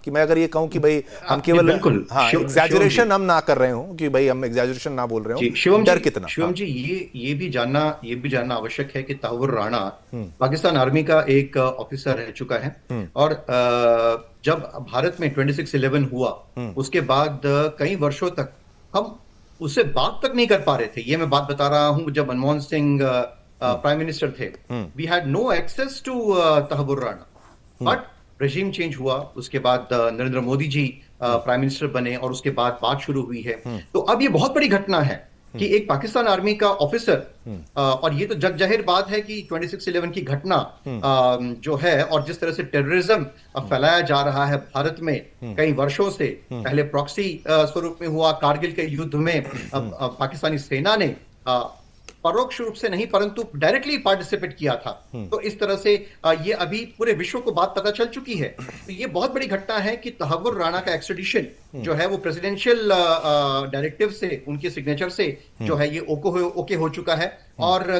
कि मैं अगर ये कहूं कि भाई हम केवल बिल्कुल। हाँ एग्जैजरेशन हम ना कर रहे हो कि भाई हम एग्जैजरेशन ना बोल रहे जी हो, शिवम जी, डर कितना? हाँ। शिवम जी, ये भी जानना आवश्यक है कि तहव्वुर राणा पाकिस्तान आर्मी का एक ऑफिसर रह चुका है। हम्म। और जब भारत में 26/11 हुआ, हम्म। उसके बाद कई वर्षों तक हम उससे बात तक नहीं कर पा रहे थे। ये मैं बात बता रहा हूं जब Manmohan Singh hmm. Prime minister थे। Hmm. We had no access to Tahawwur Rana. Hmm. But regime change हुआ, उसके बाद Narendra Modi ji hmm. Prime minister बने और उसके बाद बात शुरू हुई है। हम्म। तो अब ये बहुत बड़ी घटना है कि एक पाकिस्तान आर्मी का ऑफिसर, हम्म। और ये तो जग जाहिर बात है कि 26/11 की घटना हम्म। जो है, और जिस तरह से टेररिज्म फैलाया जा रहा है भारत में हम्म। कई वर्षों से, हम्म। पहले प्रॉक्सी स्वरूप में हुआ कारगिल के युद्ध में, पाकिस्तानी सेना ने परोक्ष रूप से नहीं परंतु डायरेक्टली पार्टिसिपेट किया था। हम्म। तो इस तरह से ये अभी पूरे विश्व को बात पता चल चुकी है। तो ये बहुत बड़ी घटना है कि तहव्वुर राणा का एक्सट्रेडिशन जो है वो प्रेसिडेंशियल डायरेक्टिव से, उनके सिग्नेचर से जो है ये ओके हो चुका है। और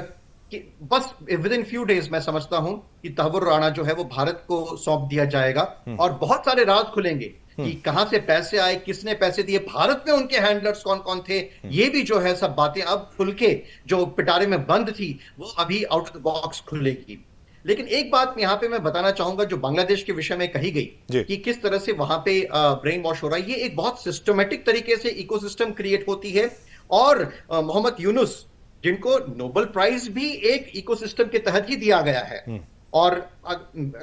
बस विद इन फ्यू डेज मैं समझता हूं कि तहव्वुर राणा जो है वो भारत को सौंप दिया जाएगा। और बहुत सारे राज खुलेंगे कि कहां से पैसे आए, किसने पैसे दिए, भारत में उनके हैंडलर्स कौन कौन थे। ये भी जो है सब बातें अब खुल के, जो पिटारे में बंद थी वो अभी आउट ऑफ द बॉक्स खुलेगी। लेकिन एक बात यहाँ पे मैं बताना चाहूंगा जो बांग्लादेश के विषय में कही गई जी। कि किस तरह से वहां पे ब्रेन वॉश हो रहा है, ये एक बहुत सिस्टमेटिक तरीके से इकोसिस्टम क्रिएट होती है। और मोहम्मद यूनुस, जिनको नोबेल प्राइज भी एक इकोसिस्टम के तहत ही दिया गया है, और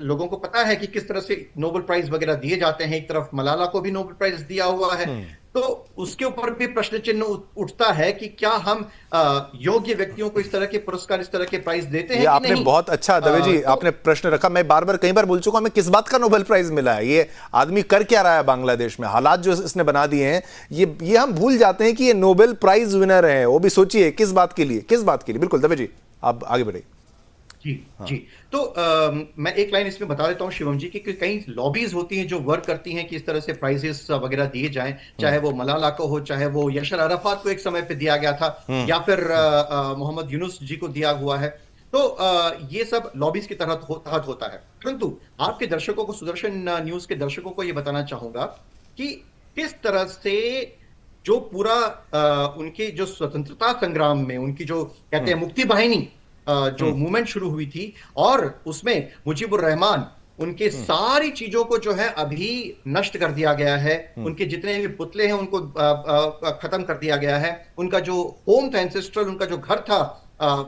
लोगों को पता है कि किस तरह से नोबेल प्राइज वगैरह दिए जाते हैं। एक तरफ मलाला को भी नोबेल प्राइज दिया हुआ है। तो उसके ऊपर भी प्रश्न चिन्ह उठता है कि क्या हम योग्य व्यक्तियों को इस तरह के पुरस्कार, इस तरह के प्राइज देते हैं ये कि आपने नहीं। बहुत अच्छा दवे जी आपने प्रश्न रखा। मैं बार बार कई बार बोल चुका हूं, हमें किस बात का नोबेल प्राइज मिला है, ये आदमी कर क्या रहा है बांग्लादेश में, हालात जो इसने बना दिए हैं, ये हम भूल जाते हैं कि ये नोबेल प्राइज विनर है। वो भी सोचिए किस बात के लिए, किस बात के लिए। बिल्कुल दवे जी आप आगे बढ़े। जी। हाँ। जी। तो मैं एक लाइन इसमें बता देता हूं शिवम जी कि कई लॉबीज होती हैं जो वर्क करती हैं कि इस तरह से प्राइजेस वगैरह दिए जाएं, चाहे वो मलाला को हो, चाहे वो यशर अराफात को एक समय पे दिया गया था, या फिर मोहम्मद यूनुस जी को दिया हुआ है। तो ये सब लॉबीज की तहत होता है। परंतु आपके दर्शकों को, सुदर्शन न्यूज के दर्शकों को ये बताना चाहूंगा कि किस तरह से जो पूरा उनके जो स्वतंत्रता संग्राम में उनकी जो कहते हैं मुक्ति वाहिनी जो मूवमेंट शुरू हुई थी, और उसमें मुजीबुर रहमान, उनके सारी चीजों को जो है अभी नष्ट कर दिया गया है। उनके जितने भी पुतले हैं उनको खत्म कर दिया गया है। उनका जो होम था, एंसेस्ट्रल उनका जो घर था,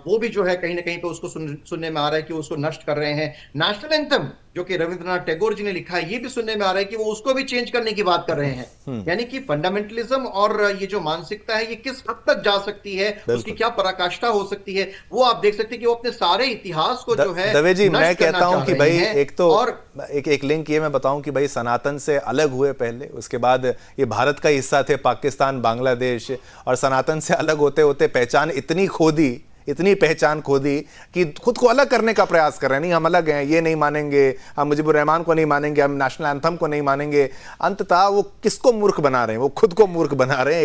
वो भी जो है कहीं ना कहीं पे उसको सुनने में आ रहा है कि वो उसको नष्ट कर रहे हैं। नेशनल एंथम जो कि रविंद्रनाथ टैगोर जी ने लिखा है, ये भी सुनने में आ रहा है कि वो उसको भी चेंज करने की बात कर रहे हैं। यानी कि फंडामेंटलिज्म और ये जो मानसिकता है ये किस हद तक जा सकती है, उसकी क्या पराकाष्ठा हो सकती है, वो आप देख सकते हैं कि वो अपने सारे इतिहास को जो है दवे जी मैं कहता हूं कि भाई एक तो और एक लिंक ये मैं बताऊं कि भाई सनातन से अलग हुए पहले, उसके बाद ये भारत का हिस्सा थे पाकिस्तान बांग्लादेश, और सनातन से अलग होते होते पहचान इतनी पहचान खो दी कि खुद को अलग करने का प्रयास कर रहे हैं। नहीं हम अलग हैं, ये नहीं मानेंगे, हम मुजीबुर रहमान को नहीं मानेंगे, हम नेशनल एंथम को नहीं मानेंगे। अंततः वो किसको मूर्ख बना रहे हैं? वो खुद को मूर्ख बना रहे हैं।